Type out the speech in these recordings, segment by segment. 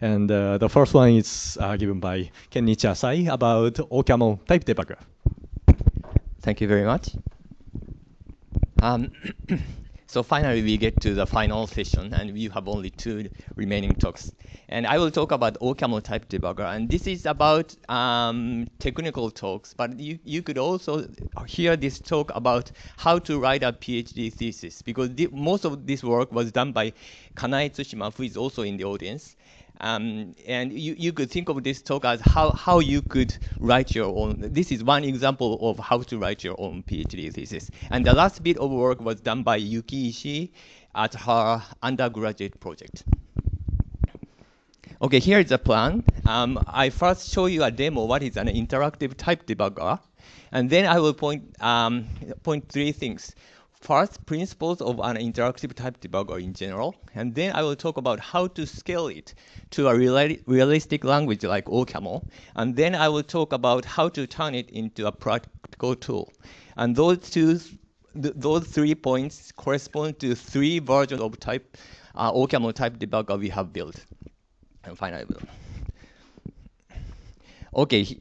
And the first one is given by Kenichi Asai about OCaml type debugger. Thank you very much. So finally, we get to the final session, and we have only 2 remaining talks. And I will talk about OCaml type debugger. And this is about technical talks, but you could also hear this talk about how to write a PhD thesis, because most of this work was done by Kanae Tsushima, who is also in the audience. And you could think of this talk as how you could write your own. This is one example of how to write your own PhD thesis. And the last bit of work was done by Yuki Ishii at her undergraduate project. Okay, here is the plan. I first show you a demo, what is an interactive type debugger. And then I will point 3 things. First, principles of an interactive type debugger in general, and then I will talk about how to scale it to a realistic language like OCaml, and then I will talk about how to turn it into a practical tool. And those 3 points correspond to 3 versions of OCaml type debugger we have built. And finally, okay,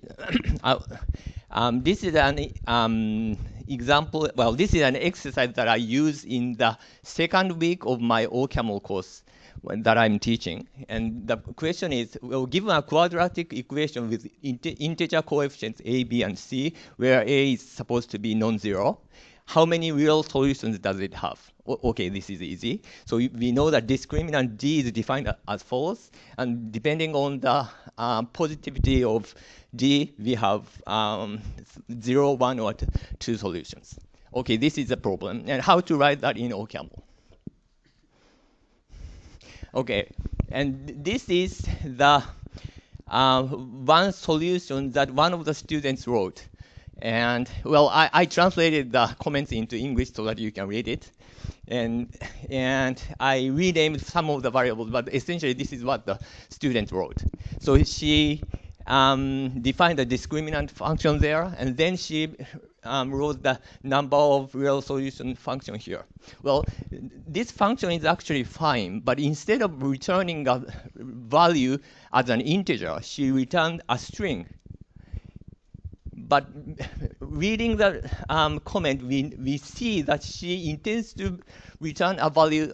this is an example. Well, this is an exercise that I use in the 2nd week of my OCaml course that I'm teaching. And the question is, well, given a quadratic equation with integer coefficients a, b, and c, where a is supposed to be non-zero, how many real solutions does it have? Okay, this is easy. So we know that discriminant d is defined as false, and depending on the positivity of d, we have 0, 1, or 2 solutions. Okay, this is a problem. And how to write that in OCaml? Okay, and this is the one solution that one of the students wrote. And well, I translated the comments into English so that you can read it. And I renamed some of the variables, but essentially this is what the student wrote. So she defined the discriminant function there, and then she wrote the number of real solution function here. Well, this function is actually fine, but instead of returning a value as an integer, she returned a string. But reading the comment, we see that she intends to return a value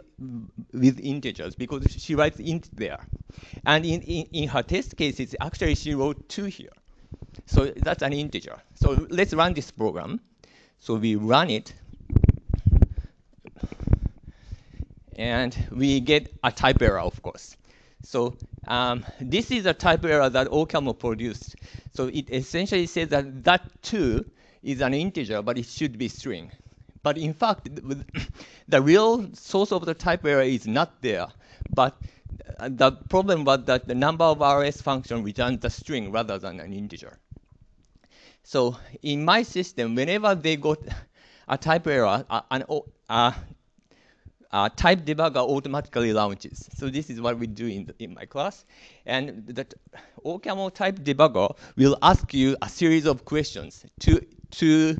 with integers because she writes int there. And in her test cases, actually she wrote 2 here. So that's an integer. So let's run this program. So we run it. And we get a type error, of course. So this is a type error that OCaml produced. So it essentially says that that 2 is an integer, but it should be string. But in fact, the real source of the type error is not there. But the problem was that the number of RS function returns the string rather than an integer. So in my system, whenever they got a type error, type debugger automatically launches. So this is what we do in my class. And the OCaml type debugger will ask you a series of questions to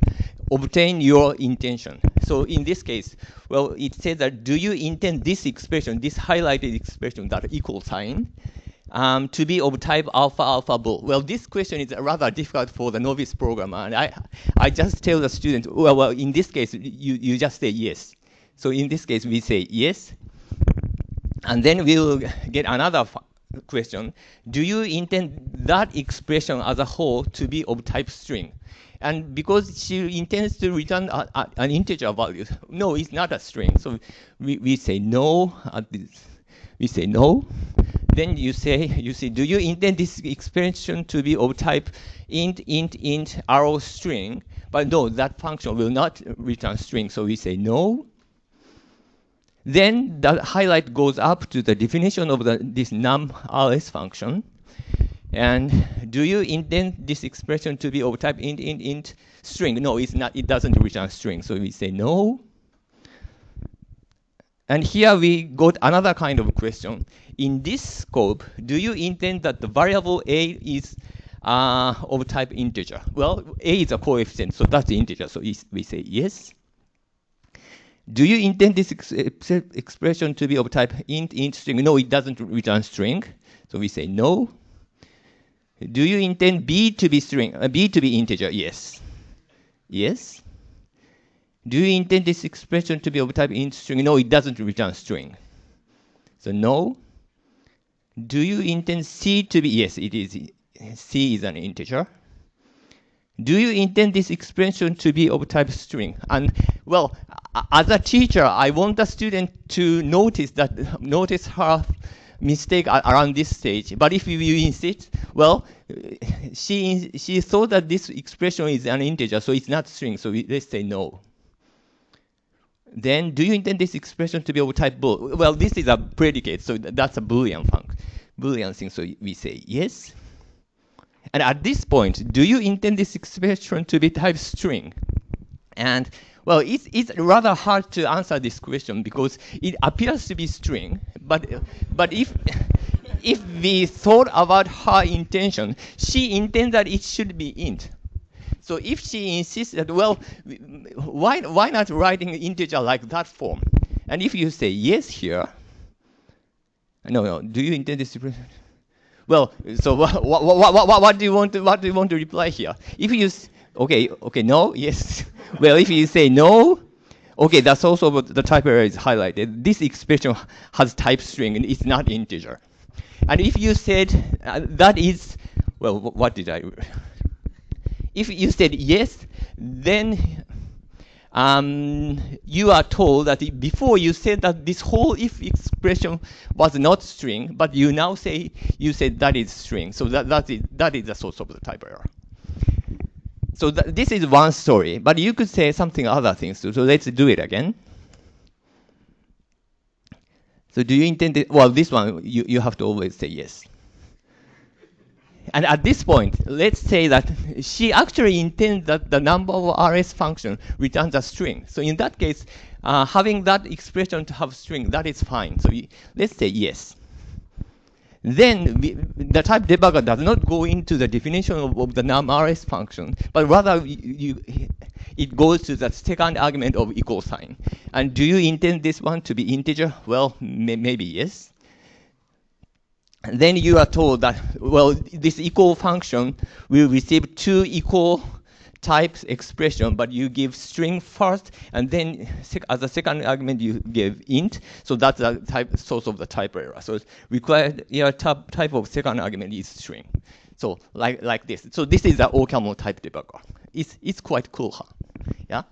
obtain your intention. So in this case, well, it says that do you intend this expression, this highlighted expression, that equal sign, to be of type alpha alpha bool? Well, this question is rather difficult for the novice programmer. And I just tell the student, well, in this case, you just say yes. So in this case, we say yes. And then we will get another question. Do you intend that expression as a whole to be of type string? And because she intends to return an integer value, no, it's not a string. So we say no. We say no. Then you say, do you intend this expression to be of type int arrow string? But no, that function will not return string. So we say no. Then the highlight goes up to the definition of this num_rs function. And do you intend this expression to be of type int string? No, it's not. It doesn't return string. So we say no. And here we got another kind of question. In this scope, do you intend that the variable a is of type integer? Well, a is a coefficient, so that's the integer. So we say yes. Do you intend this expression to be of type int string? No, it doesn't return string. So we say no. Do you intend b to be string? B to be integer? Yes. Yes. Do you intend this expression to be of type int string? No, it doesn't return string. So no. Do you intend c to be? Yes, it is. C is an integer. Do you intend this expression to be of type string? And well, as a teacher, I want the student to notice her mistake around this stage. But if you insist, well, she thought that this expression is an integer, so it's not string. So let's say no. Then, do you intend this expression to be of type bool? Well, this is a predicate, so that's a Boolean thing. So we say yes. And at this point, do you intend this expression to be type string? And well, it's rather hard to answer this question because it appears to be string. But if we thought about her intention, she intends that it should be int. So if she insists that, well, why not writing an integer like that form? And if you say yes here, no, do you intend this expression? Well, so what do you want to reply here? If you okay, no, yes. Well, if you say no, okay, that's also what the type error is highlighted. This expression has type string and it's not integer. And if you said that is, well, what did I? If you said yes, then you are told that before you said that this whole if expression was not string, but you now say you said that is string. So that is the source of the type error. So this is one story, but you could say something other things too. So let's do it again. So do you intend it? Well, this one you have to always say yes. And at this point, let's say that she actually intends that the number of RS function returns a string. So in that case, having that expression to have string, that is fine. So let's say yes. Then the type debugger does not go into the definition of the num_rs function, but rather it goes to the second argument of equal sign. And do you intend this one to be integer? Well, maybe yes. And then you are told that, well, this equal function will receive two equal types expression, but you give string first, and then as a second argument you give int. So that's the source of the type error. So required type of second argument is string. So like this. So this is the OCaml type debugger. It's quite cool, huh? Yeah.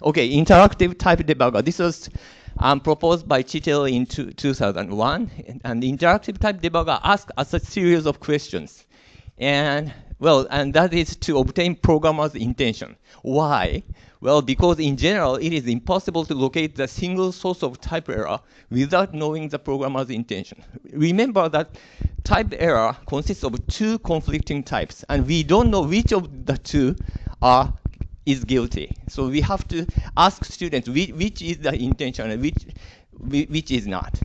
Okay, interactive type debugger. This was proposed by Chitel in 2001, and the interactive type debugger asks us a series of questions, and that is to obtain programmer's intention. Why? Well, because in general, it is impossible to locate the single source of type error without knowing the programmer's intention. Remember that type error consists of two conflicting types, and we don't know which of the two is guilty. So we have to ask students which is the intention and which is not.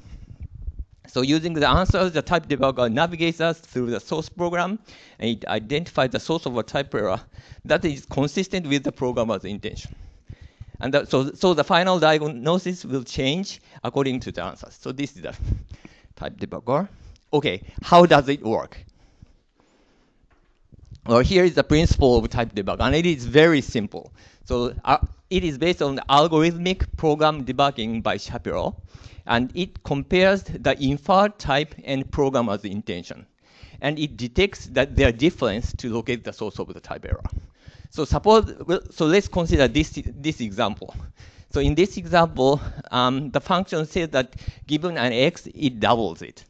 So using the answers, the type debugger navigates us through the source program, and it identifies the source of a type error that is consistent with the programmer's intention. And so the final diagnosis will change according to the answers. So this is the type debugger. Okay, how does it work? Well, here is the principle of type debug, and it is very simple. So it is based on algorithmic program debugging by Shapiro, and it compares the inferred type and programmer's intention. And it detects that their difference to locate the source of the type error. So let's consider this example. So in this example, the function says that given an x, it doubles it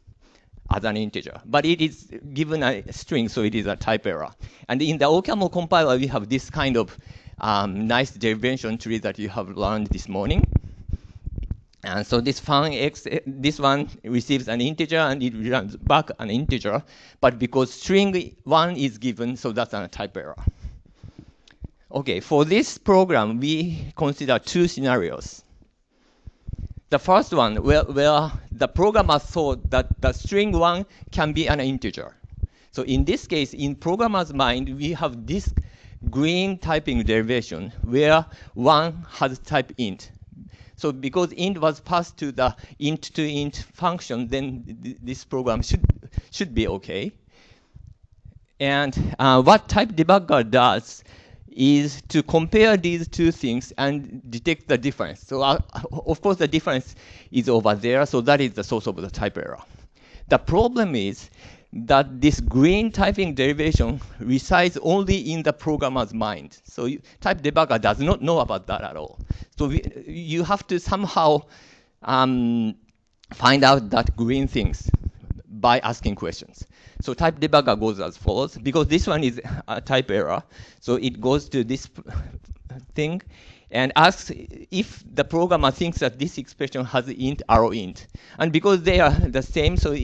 as an integer, but it is given a string, so it is a type error. And in the OCaml compiler, we have this kind of nice derivation tree that you have learned this morning. And so this fun x, this one receives an integer and it returns back an integer, but because string 1 is given, so that's a type error. Okay, for this program, we consider two scenarios. The first one, where the programmer thought that the string 1 can be an integer. So in this case, in programmer's mind, we have this green typing derivation where one has type int. So because int was passed to the int to int function, then this program should be okay. And what type debugger does is to compare these two things and detect the difference. So of course the difference is over there, so that is the source of the type error. The problem is that this green typing derivation resides only in the programmer's mind. So type debugger does not know about that at all. So you have to somehow find out that green things by asking questions. So type debugger goes as follows, because this one is a type error. So it goes to this thing and asks if the programmer thinks that this expression has int, arrow int. And because they are the same, so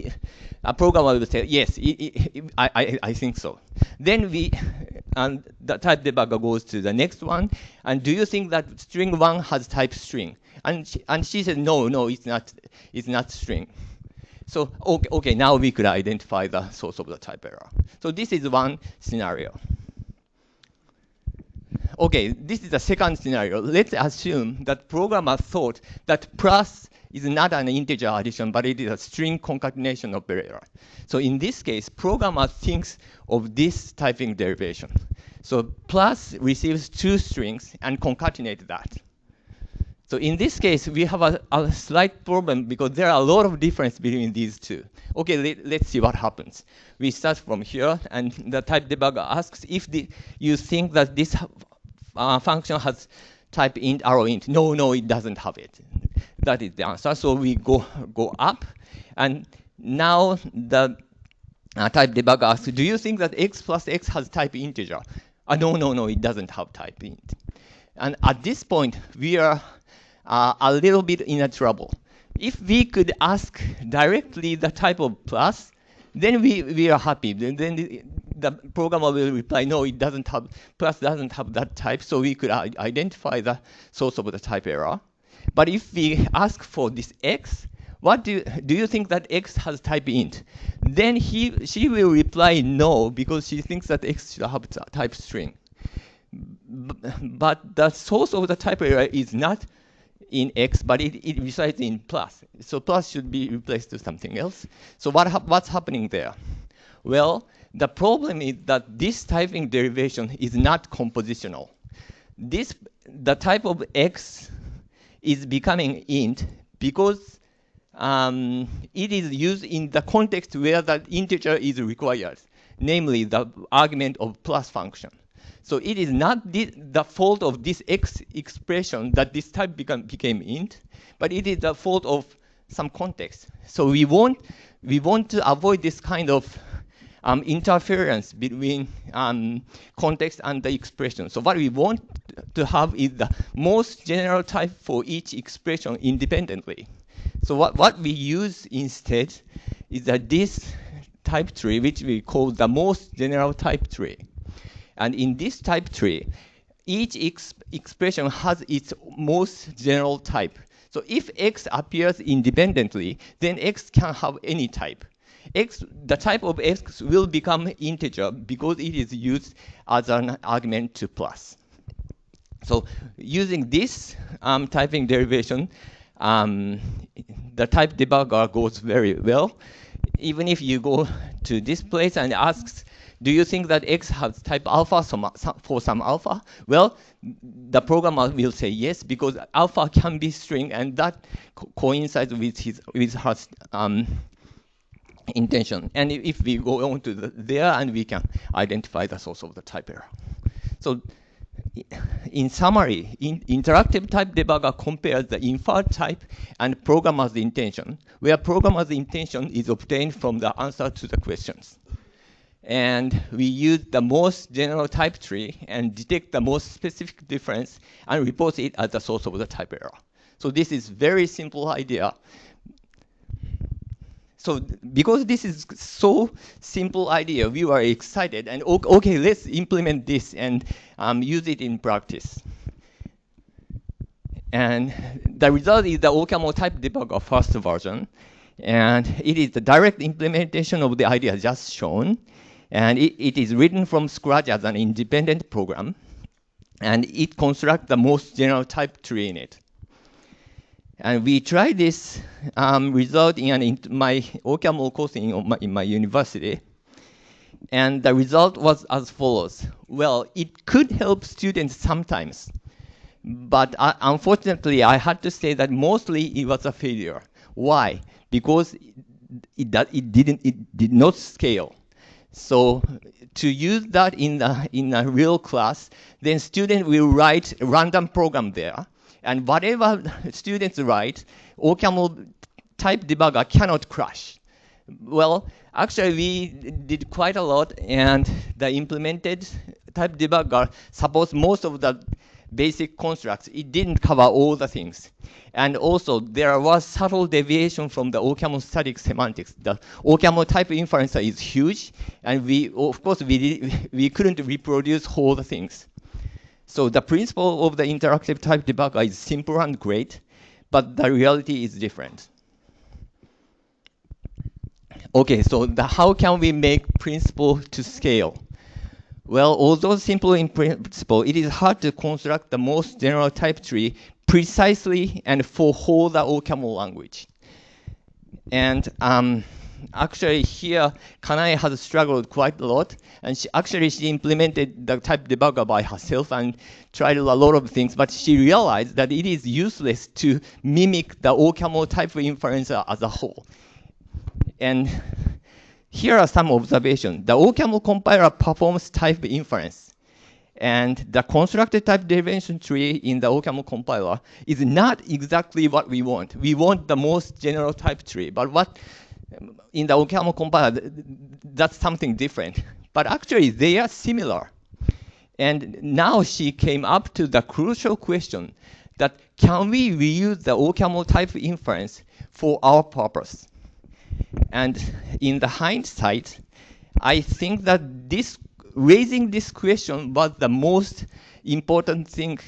a programmer will say, yes, I think so. Then and the type debugger goes to the next one, and do you think that string 1 has type string? And she says, no, it's not string. So, okay, now we could identify the source of the type error. So this is one scenario. Okay, this is the second scenario. Let's assume that programmer thought that plus is not an integer addition, but it is a string concatenation operator. So in this case, programmer thinks of this typing derivation. So plus receives 2 strings and concatenates that. So in this case, we have a slight problem because there are a lot of difference between these two. Okay, let's see what happens. We start from here, and the type debugger asks if you think that this function has type int, arrow int. No, it doesn't have it. That is the answer. So we go up, and now the type debugger asks, do you think that x plus x has type integer? No, it doesn't have type int. And at this point, we are a little bit in a trouble. If we could ask directly the type of plus, then we are happy. Then the programmer will reply, no, it doesn't have, plus doesn't have that type, so we could identify the source of the type error. But if we ask for this x, what do you think that x has type int? Then she will reply no, because she thinks that x should have type string. But the source of the type error is not in x, but it resides in plus. So plus should be replaced with something else. So what's happening there? Well, the problem is that this typing derivation is not compositional. The type of x is becoming int because it is used in the context where the integer is required, namely the argument of plus function. So it is not the fault of this x expression that this type became int, but it is the fault of some context. So we want to avoid this kind of interference between context and the expression. So what we want to have is the most general type for each expression independently. So what we use instead is that this type tree, which we call the most general type tree. And in this type tree, each expression has its most general type. So if x appears independently, then x can have any type. The type of x will become integer because it is used as an argument to plus. So using this typing derivation, the type debugger goes very well. Even if you go to this place and asks, do you think that x has type alpha for some alpha? Well, the programmer will say yes, because alpha can be string, and that coincides with her intention. And if we go on to there, and we can identify the source of the type error. So in summary, interactive type debugger compares the inferred type and programmer's intention, where programmer's intention is obtained from the answer to the questions. And we use the most general type tree and detect the most specific difference and report it as the source of the type error. So this is very simple idea. So because this is so simple idea, we were excited and okay, let's implement this and use it in practice. And the result is the OCaml type debugger first version. And it is the direct implementation of the idea just shown. And it is written from scratch as an independent program. And it constructs the most general type tree in it. And we tried this result in my OCaml course in my university. And the result was as follows. Well, it could help students sometimes. But unfortunately, I had to say that mostly it was a failure. Why? Because it did not scale. So to use that in a real class, then students will write a random program there. And whatever students write, OCaml type debugger cannot crash. Well, actually, we did quite a lot, and the implemented type debugger supports most of the basic constructs. It didn't cover all the things. And also, there was subtle deviation from the OCaml static semantics. The OCaml type inferencer is huge, and of course, we couldn't reproduce all the things. So the principle of the interactive type debugger is simple and great, but the reality is different. Okay, so how can we make principle to scale? Well, although simple in principle, it is hard to construct the most general type tree precisely and for whole the OCaml language. And actually here, Kanae has struggled quite a lot, and she implemented the type debugger by herself and tried a lot of things, but she realized that it is useless to mimic the OCaml type inferencer as a whole. And here are some observations. The OCaml compiler performs type inference, and the constructed type derivation tree in the OCaml compiler is not exactly what we want. We want the most general type tree, but what in the OCaml compiler, that's something different. But actually, they are similar. And now she came up to the crucial question that can we reuse the OCaml type inference for our purpose? And in the hindsight, I think that raising this question was the most important thing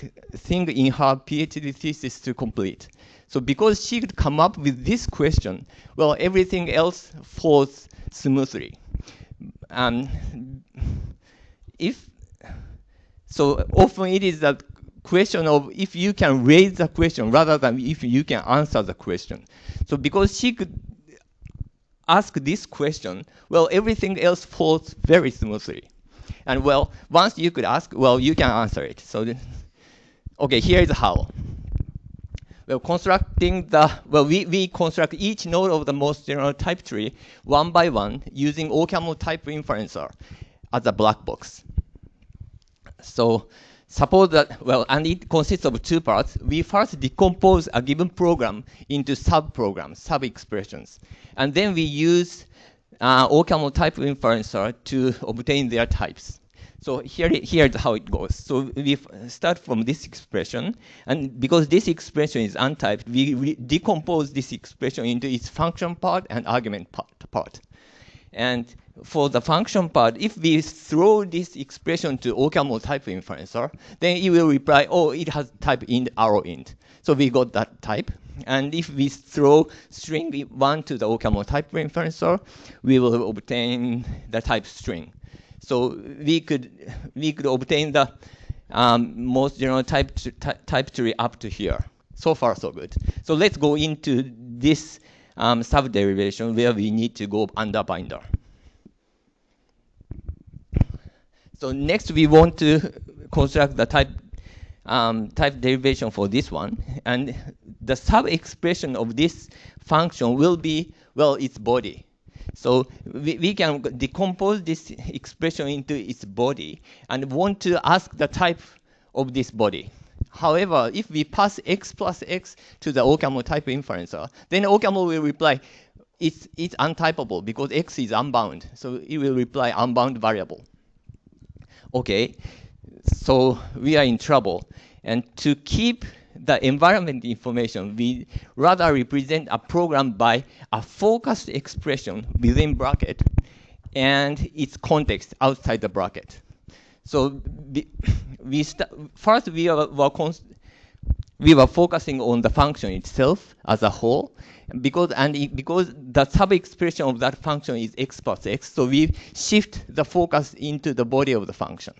in her PhD thesis to complete. So because she could come up with this question, well, everything else falls smoothly. So often it is the question of if you can raise the question rather than if you can answer the question. So because she could ask this question, well, everything else falls very smoothly. And well, once you could ask, well, you can answer it. So, okay, here is how. Well, we construct each node of the most general type tree one by one using OCaml type inferencer as a black box. So suppose that, well, and it consists of two parts. We first decompose a given program into sub-programs, sub-expressions. And then we use OCaml type inferencer to obtain their types. So here's how it goes. So we start from this expression, and because this expression is untyped, we decompose this expression into its function part and argument part. And for the function part, if we throw this expression to OCaml type inferencer, then it will reply, oh, it has type int, arrow int. So we got that type. And if we throw string 1 to the OCaml type inferencer, we will obtain the type string. So we could obtain the most general type tree up to here. So far, so good. So let's go into this subderivation where we need to go under binder. So next, we want to construct the type derivation for this one, and the sub-expression of this function will be, well, its body. So we can decompose this expression into its body and want to ask the type of this body. However, if we pass x plus x to the OCaml type inferencer, then OCaml will reply, it's untypable because x is unbound. So it will reply unbound variable. Okay, so we are in trouble. And to keep the environment information, we rather represent a program by a focused expression within bracket and its context outside the bracket. So first we were we were focusing on the function itself as a whole, because the sub-expression of that function is x plus x, so we shift the focus into the body of the function.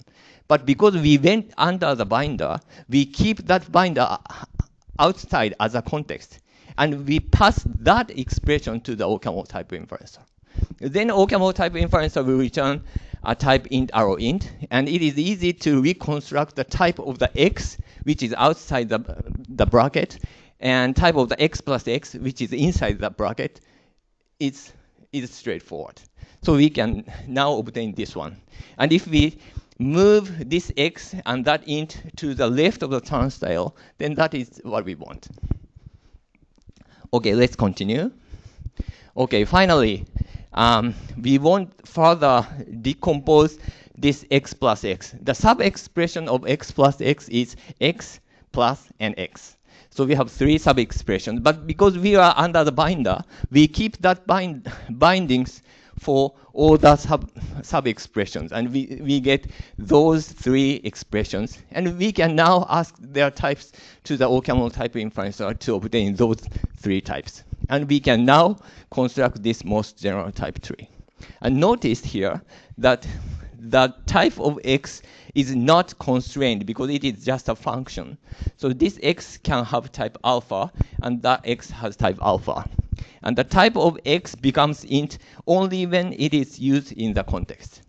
But because we went under the binder, we keep that binder outside as a context, and we pass that expression to the OCaml type inferencer. Then OCaml type inferencer will return a type int arrow int, and it is easy to reconstruct the type of the x, which is outside the bracket, and type of the x plus x, which is inside the bracket. Is straightforward. So we can now obtain this one. And if we move this x and that int to the left of the turnstile, then that is what we want. Okay, let's continue. Okay, finally, we want further decompose this x plus x. The sub-expression of x plus x is x plus and x. So we have three sub-expressions, but because we are under the binder, we keep that bindings for all the sub-expressions, and we get those three expressions, and we can now ask their types to the OCaml type inferencer to obtain those three types. And we can now construct this most general type tree. And notice here that the type of x is not constrained because it is just a function. So this x can have type alpha, and that x has type alpha. And the type of x becomes int only when it is used in the context.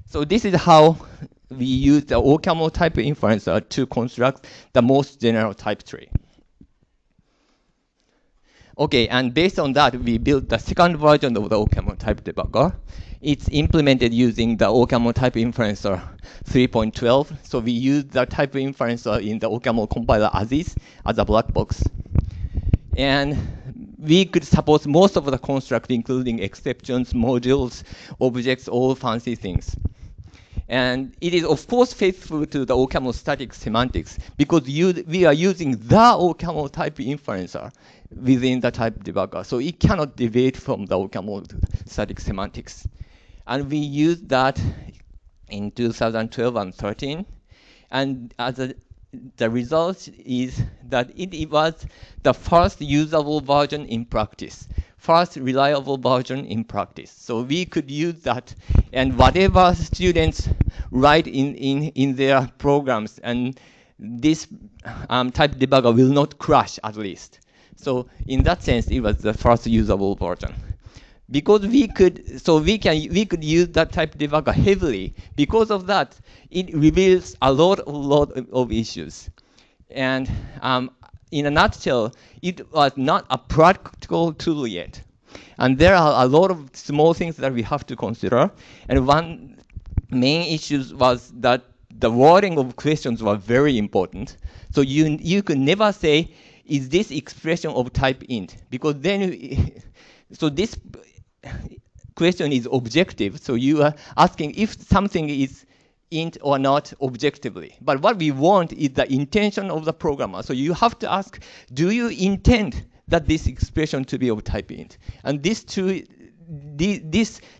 So this is how we use the OCaml type inferencer to construct the most general type tree. Okay, and based on that, we built the second version of the OCaml type debugger. It's implemented using the OCaml type inferencer 3.12. So we use the type inferencer in the OCaml compiler as is, as a black box. And we could support most of the construct, including exceptions, modules, objects, all fancy things. And it is, of course, faithful to the OCaml static semantics, because we are using the OCaml type inferencer within the type debugger. So it cannot deviate from the OCaml static semantics. And we used that in 2012 and 13. And the result is that it was the first usable version in practice, first reliable version in practice. So we could use that, and whatever students write in their programs, and this type debugger will not crash, at least. So in that sense, it was the first usable version. Because we could use that type debugger heavily. Because of that, it reveals a lot of issues. And in a nutshell, it was not a practical tool yet. And there are a lot of small things that we have to consider. And one main issue was that the wording of questions were very important. So you could never say, is this expression of type int? Because then, so this question is objective. So you are asking if something is int or not objectively. But what we want is the intention of the programmer. So you have to ask, do you intend that this expression to be of type int? And this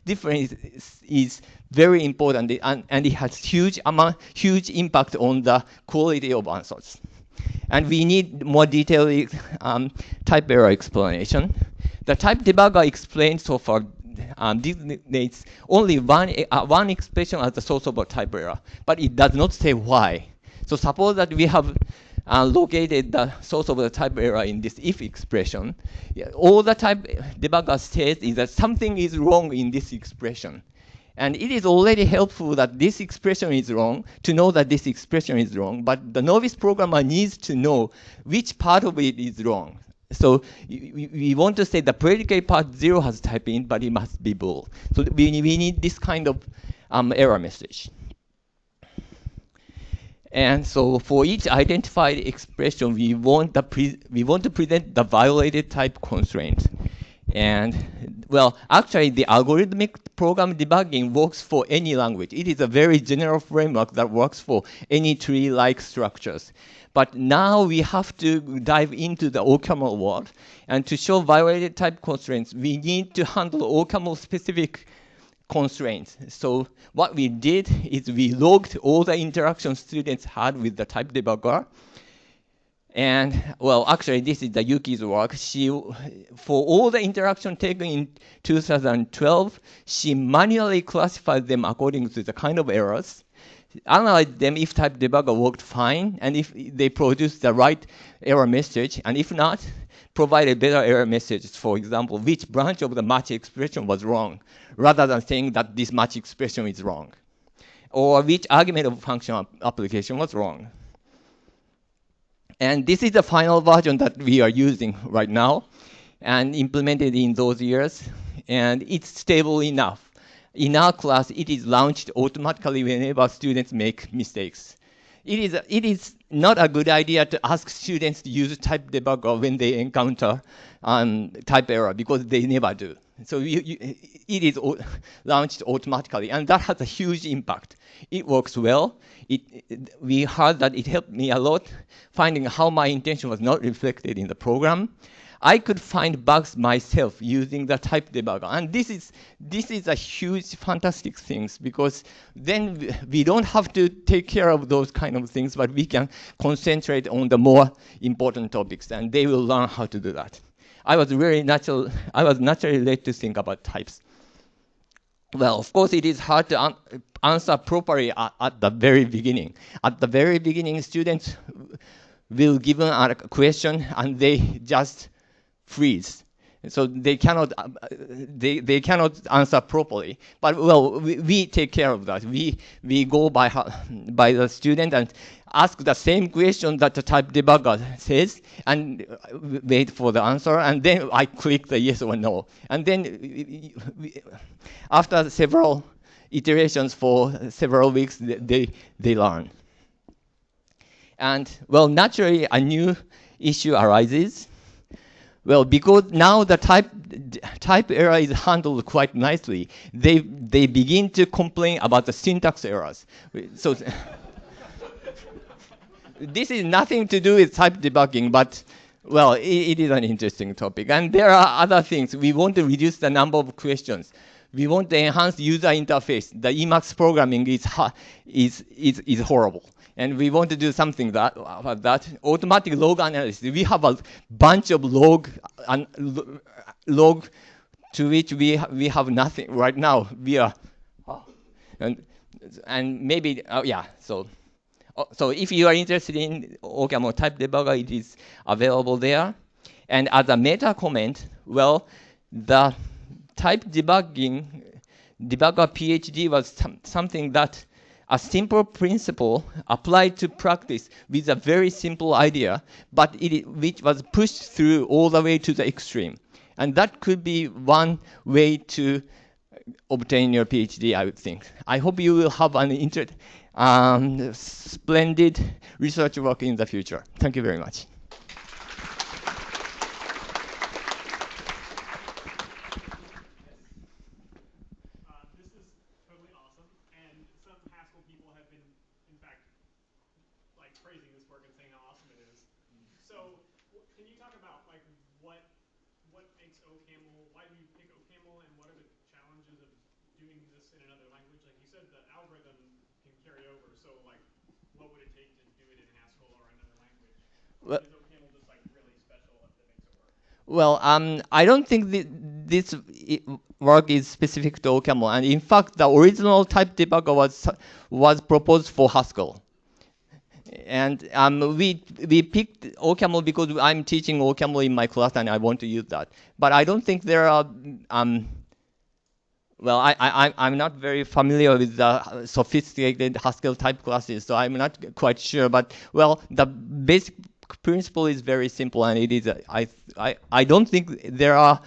difference is very important, and it has huge impact on the quality of answers. And we need more detailed type error explanation. The type debugger explained so far designates only one expression as the source of a type error, but it does not say why. So suppose that we have located the source of the type error in this if expression. All the type debugger says is that something is wrong in this expression. And it is already helpful that this expression is wrong, to know that this expression is wrong, but the novice programmer needs to know which part of it is wrong. So we want to say the predicate part 0 has type int, but it must be bool. So we need this kind of error message. And so for each identified expression, we want to present the violated type constraint. And well, actually, the algorithmic program debugging works for any language. It is a very general framework that works for any tree-like structures. But now we have to dive into the OCaml world. And to show violated type constraints, we need to handle OCaml-specific constraints. So what we did is we logged all the interactions students had with the type debugger. And well, actually, this is the Yuki's work. For all the interaction taken in 2012, she manually classified them according to the kind of errors, analyzed them if type debugger worked fine, and if they produced the right error message, and if not, provided better error messages. For example, which branch of the match expression was wrong, rather than saying that this match expression is wrong, or which argument of function application was wrong. And this is the final version that we are using right now and implemented in those years. And it's stable enough. In our class, it is launched automatically whenever students make mistakes. It is not a good idea to ask students to use type debugger when they encounter type error, because they never do. So it is launched automatically, and that has a huge impact. It works well. We heard that it helped me a lot, finding how my intention was not reflected in the program. I could find bugs myself using the type debugger, and this is a huge, fantastic thing, because then we don't have to take care of those kind of things, but we can concentrate on the more important topics, and they will learn how to do that. I was naturally led to think about types. Well, of course, it is hard to answer properly at the very beginning. At the very beginning, students will give a question and they just freeze. So they cannot answer properly. But well, we take care of that. We go by the student and ask the same question that the type debugger says and wait for the answer, and then I click the yes or no. And then after several iterations for several weeks, they learn. And well, naturally, a new issue arises. Well, because now the type error is handled quite nicely, they begin to complain about the syntax errors. So this is nothing to do with type debugging, but well, it is an interesting topic. And there are other things. We want to reduce the number of questions. We want to enhance user interface. The Emacs programming is horrible. And we want to do something about that. Automatic log analysis. We have a bunch of log to which we have nothing right now. We are, and maybe yeah. So if you are interested in OCaml type debugger, it is available there. And as a meta comment, well, the type debugger PhD was something that a simple principle applied to practice with a very simple idea, but which was pushed through all the way to the extreme. And that could be one way to obtain your PhD, I would think. I hope you will have an splendid research work in the future. Thank you very much. This is totally awesome, and some Haskell people have been, in fact, like praising this work and saying how awesome it is. So, can you talk about like what makes OCaml? Why do you pick OCaml, and what are the challenges of doing this in another language? Like you said, the algorithm can carry over. So, like, what would it take to do it in Haskell or another language? Or is OCaml just like really special that makes it work? Well, I don't think this work is specific to OCaml, and in fact, the original type debugger was proposed for Haskell. And we picked OCaml because I'm teaching OCaml in my class and I want to use that. But I don't think there are, well, I'm not very familiar with the sophisticated Haskell type classes, so I'm not quite sure. But well, the basic principle is very simple, and it is, I don't think there are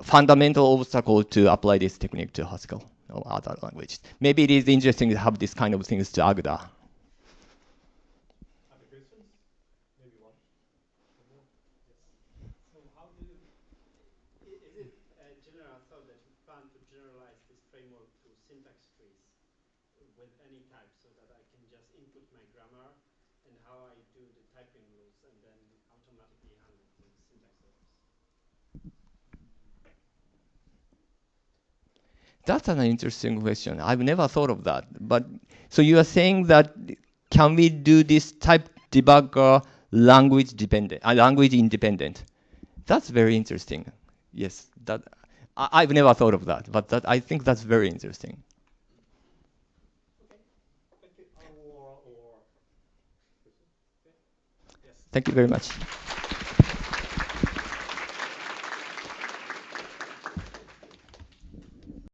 fundamental obstacles to apply this technique to Haskell or other languages. Maybe it is interesting to have this kind of things to Agda. With any type, so that I can just input my grammar and how I do the typing rules, and then automatically handle the syntax errors. That's an interesting question. I've never thought of that. But so you are saying that can we do this type debugger language dependent, language independent. That's very interesting. Yes, that I've never thought of that, but that I think that's very interesting. Thank you. Yes. Thank you very much.